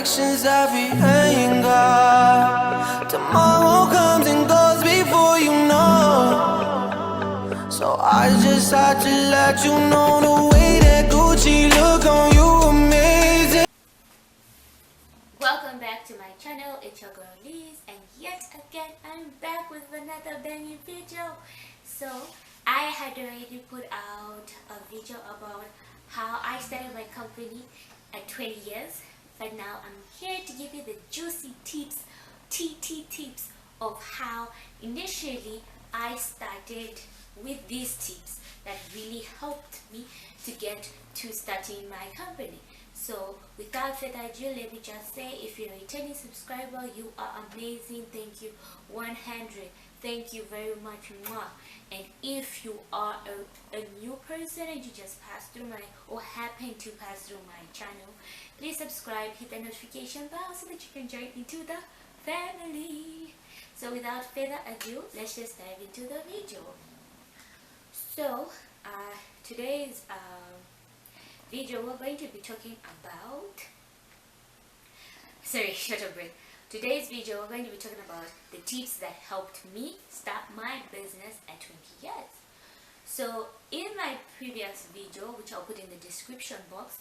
actions everything got. Tomorrow comes and goes before you know. So I just had to let you know the way that Gucci look on you amazing. Welcome back to my channel. It's your girl Liz, and yet again I'm back with another banging video. So I had already put out a video about how I started my company at 20 years, but now I'm here to give you the juicy tips, tips of how initially I started with these tips that really helped me to get to starting my company. So without further ado, let me just say, if you're a returning subscriber, you are amazing. Thank you. 100. Thank you very much. Mwah. And if you are a new person and you just passed through my, or happen to pass through my channel, please subscribe, hit the notification bell so that you can join into the family. So without further ado, let's just dive into the video. So today's video, we're going to be talking about, shut up, break. Today's video, we're going to be talking about the tips that helped me start my business at 20 years. So in my previous video, which I'll put in the description box,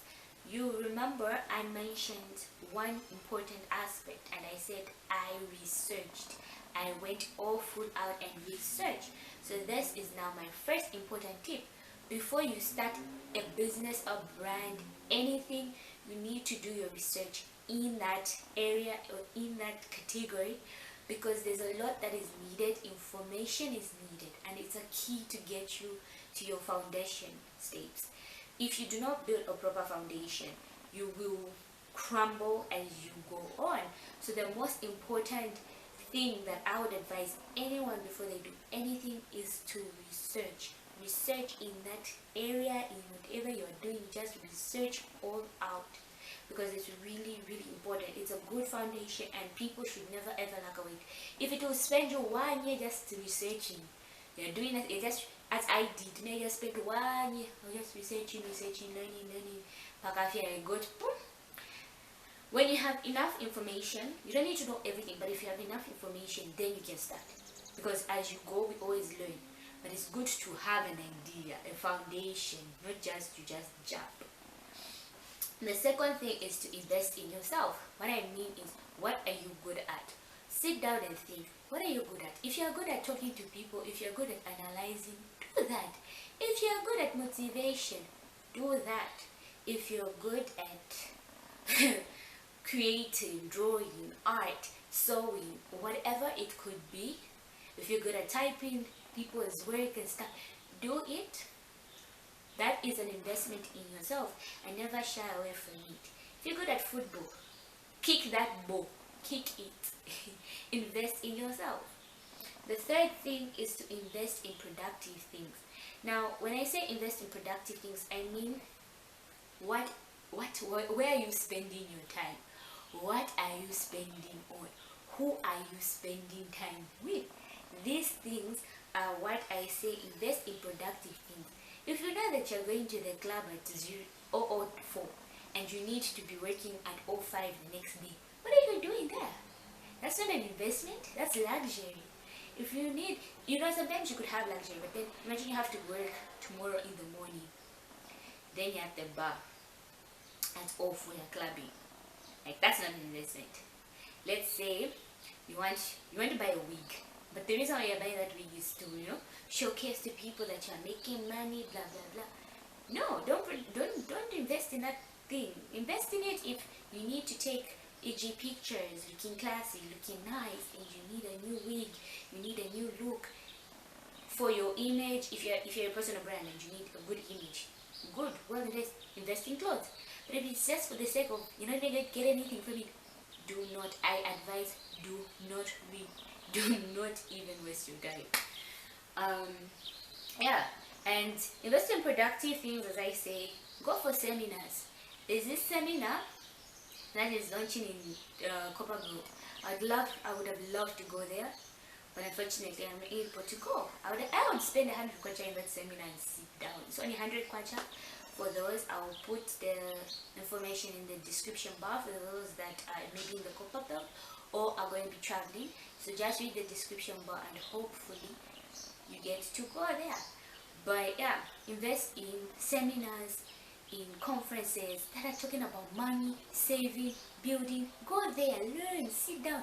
you remember I mentioned one important aspect, and I said I researched. I went all full out and researched. So this is now my first important tip. Before you start a business, a brand, anything, you need to do your research in that area or in that category, because there's a lot that is needed. Information is needed, and it's a key to get you to your foundation stage. If you do not build a proper foundation, you will crumble as you go on. So the most important thing that I would advise anyone before they do anything is to research. Research in that area, in whatever you're doing, just research all out, because it's really important. It's a good foundation, and people should never ever lack away. If it will spend you 1 year just researching, you're doing it just as I did. Maybe just spend 1 year just researching, learning, I got boom. When you have enough information, you don't need to know everything, but if you have enough information, then you can start, because as you go, we always learn. But it's good to have an idea, a foundation, not just to just jump. The second thing is to invest in yourself. What I mean is, what are you good at? Sit down and think, what are you good at? If you're good at talking to people, if you're good at analyzing, do that. If you're good at motivation, do that. If you're good at creating, drawing, art, sewing, whatever it could be, if you're good at typing people's work and stuff, do it. That is an investment in yourself, and never shy away from it. If you're good at football, kick that ball, kick it. Invest in yourself. The third thing is to invest in productive things. Now when I say invest in productive things, I mean where are you spending your time? What are you spending on? Who are you spending time with? These things are what I say, invest in productive things. If you know that you're going to the club at 0:04 and you need to be working at 05 the next day, what are you doing there? That's not an investment, that's luxury. If you need, sometimes you could have luxury, but then imagine you have to work tomorrow in the morning. Then you're at the bar at 04, you're clubbing. Like, that's not an investment. Let's say you want to buy a wig. But the reason why you're buying that wig is to, showcase to people that you're making money, blah blah blah. No, don't invest in that thing. Invest in it if you need to take EG pictures, looking classy, looking nice, and you need a new wig, you need a new look for your image. If you're a personal brand and you need a good image, good, well, invest in clothes. But if it's just for the sake of you're not gonna get anything from it, do not. I advise, do not even waste your time. And invest in productive things. As I say, go for seminars. There's this seminar that is launching in Copperwood. I would have loved to go there, but unfortunately I'm able to go. I would spend 100 kwacha in that seminar and sit down. It's only 100 kwacha For those, I will put the information in the description bar for those that are maybe in the pop-up belt or are going to be traveling. So just read the description bar and hopefully you get to go there. But yeah, invest in seminars, in conferences that are talking about money, saving, building. Go there, learn, sit down.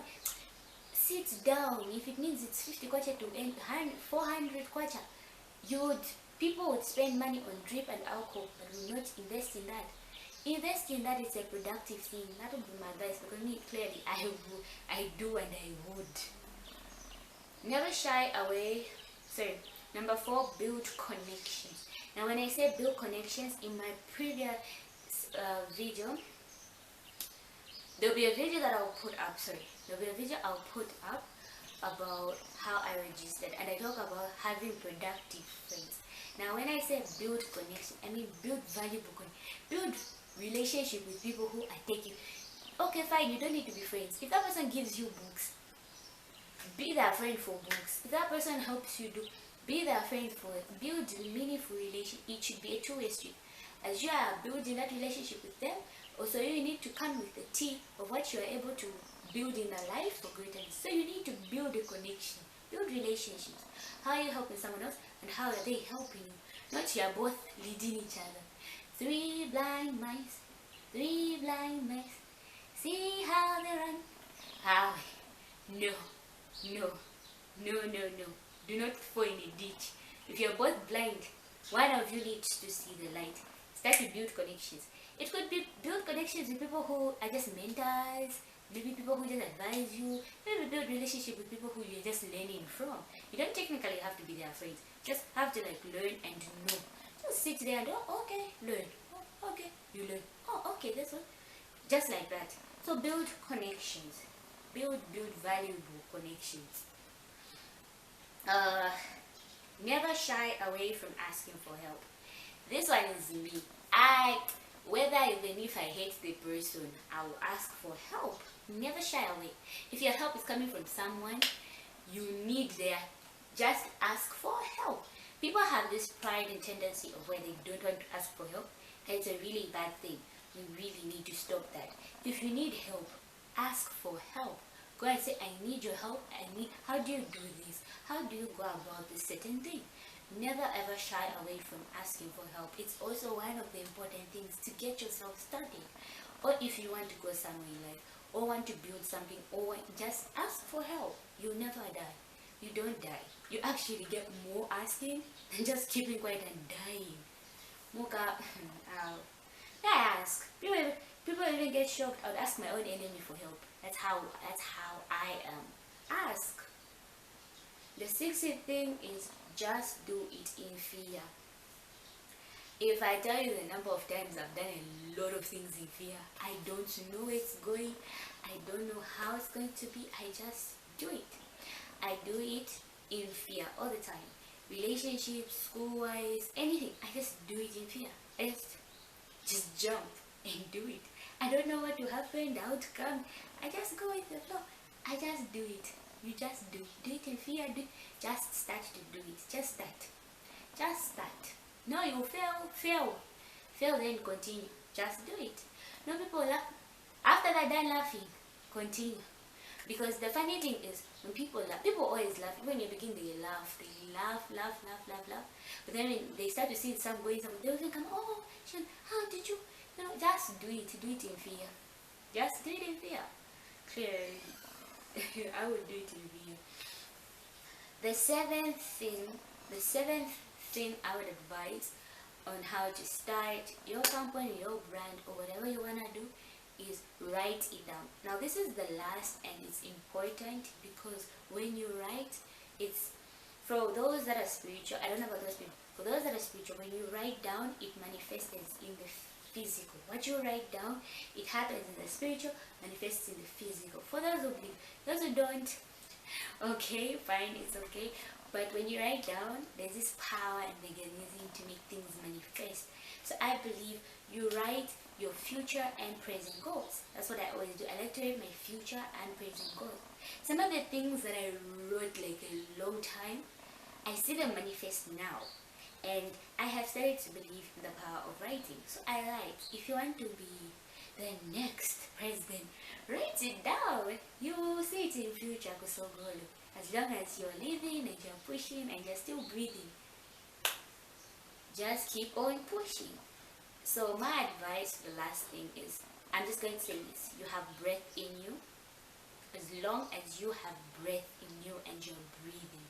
Sit down. If it means it's 50 kwacha to end 400 kwacha, people would spend money on drip and alcohol, but will not invest in that. Invest in that. It's a productive thing. That would be my advice, because me, clearly I do and I would. Never shy away. Sorry. Number 4, build connections. Now when I say build connections, in my previous video, there'll be a video that I'll put up, there'll be a video I'll put up about how I registered, and I talk about having productive friends. Now when I say build connection, I mean build valuable build relationship with people who are taking. Okay, fine, you don't need to be friends. If that person gives you books, be their friend for books. If that person helps you be their friend for it. Build meaningful relation. It should be a two-way street. As you are building that relationship with them, also you need to come with the tea of what you are able to build in their life for greatness. So you need to build a connection, build relationships. How are you helping someone else, and how are they helping you? Not you are both leading each other. 3 blind mice, 3 blind mice. See how they run. How? No. Do not fall in a ditch. If you're both blind, one of you needs to see the light. Start to build connections. It could be build connections with people who are just mentors, maybe people who just advise you, maybe build relationship with people who you're just learning from. You don't technically have to be their friends. Just have to learn and know. Just sit there and okay, learn. Oh, okay, you learn. Oh, okay, that's all. Just like that. So build connections. Build valuable connections. Never shy away from asking for help. This one is me. Whether even if I hate the person, I will ask for help. Never shy away. If your help is coming from someone you need just ask for help. People have this pride and tendency of where they don't want to ask for help, and it's a really bad thing. You really need to stop that. If you need help, ask for help. Go and say, I need your help. How do you do this? How do you go about this certain thing? Never ever shy away from asking for help. It's also one of the important things to get yourself started. Or if you want to go somewhere in life, or want to build something, or just ask for help. You'll never die. You don't die. You actually get more asking than just keeping quiet and dying. Mocha, I ask. People even get shocked. I would ask my own enemy for help. That's how I am. Ask. The 6th thing is just do it in fear. If I tell you the number of times I've done a lot of things in fear, I don't know where it's going. I don't know how it's going to be. I just do it. I do it in fear all the time. Relationships, school-wise, anything. I just do it in fear. I just jump and do it. I don't know what will happen, the outcome. I just go with the flow. I just do it. You just do it. Do it in fear. Just start to do it. Just start. Just start. No, you fail, then continue. Just do it. No, people laugh. After they're done laughing, continue. Because the funny thing is, when people laugh, people always laugh. When you begin, they laugh. But then when they start to see some going somewhere, they will come, oh, Sean, how did you? No, just do it. Do it in fear. Just do it in fear. Clearly, I would do it in fear. The seventh thing I would advise on how to start your company, your brand, or whatever you wanna do is write it down. Now this is the last, and it's important because when you write, it's for those that are spiritual. I don't know about those people. For those that are spiritual, when you write down, it manifests in the physical. What you write down, it happens in the spiritual, manifests in the physical. For those who believe, those who don't, okay, fine, it's okay. But when you write down, there's this power and mechanism to make things manifest. So I believe you write your future and present goals. That's what I always do. I like to write my future and present goals. Some of the things that I wrote like a long time, I see them manifest now. and I have started to believe in the power of writing. So I write. If you want to be the next president, write it down. You will see it in future, kusogolo. As long as you're living and you're pushing and you're still breathing, just keep on pushing. So my advice, the last thing is, I'm just going to say this: you have breath in you. As long as you have breath in you and you're breathing,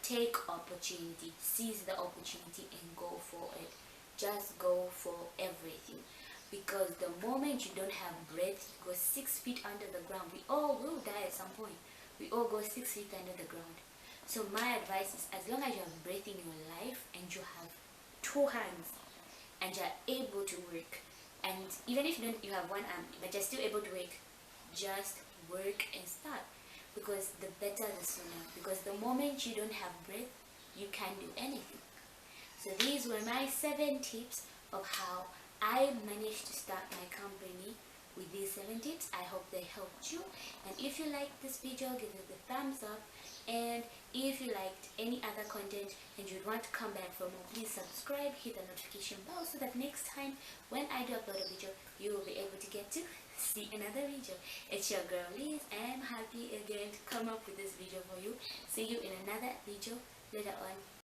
take opportunity, seize the opportunity and go for it. Just go for everything, because the moment you don't have breath, you go 6 feet under the ground. We all will die at some point. We all go 6 feet under the ground. So my advice is, as long as you have breath in your life and you have 2 hands and you're able to work, and even if you have 1 arm but you're still able to work, just work and start, because the better the sooner. Because the moment you don't have breath, you can't do anything. So these were my 7 tips of how I managed to start my company. With these 7 tips, I hope they helped you. And if you liked this video, give it a thumbs up. And if you liked any other content and you'd want to come back for more, please subscribe, hit the notification bell, so that next time when I do upload a video, you will be able to get to see another video. It's your girl Liz. I am happy again to come up with this video for you. See you in another video later on.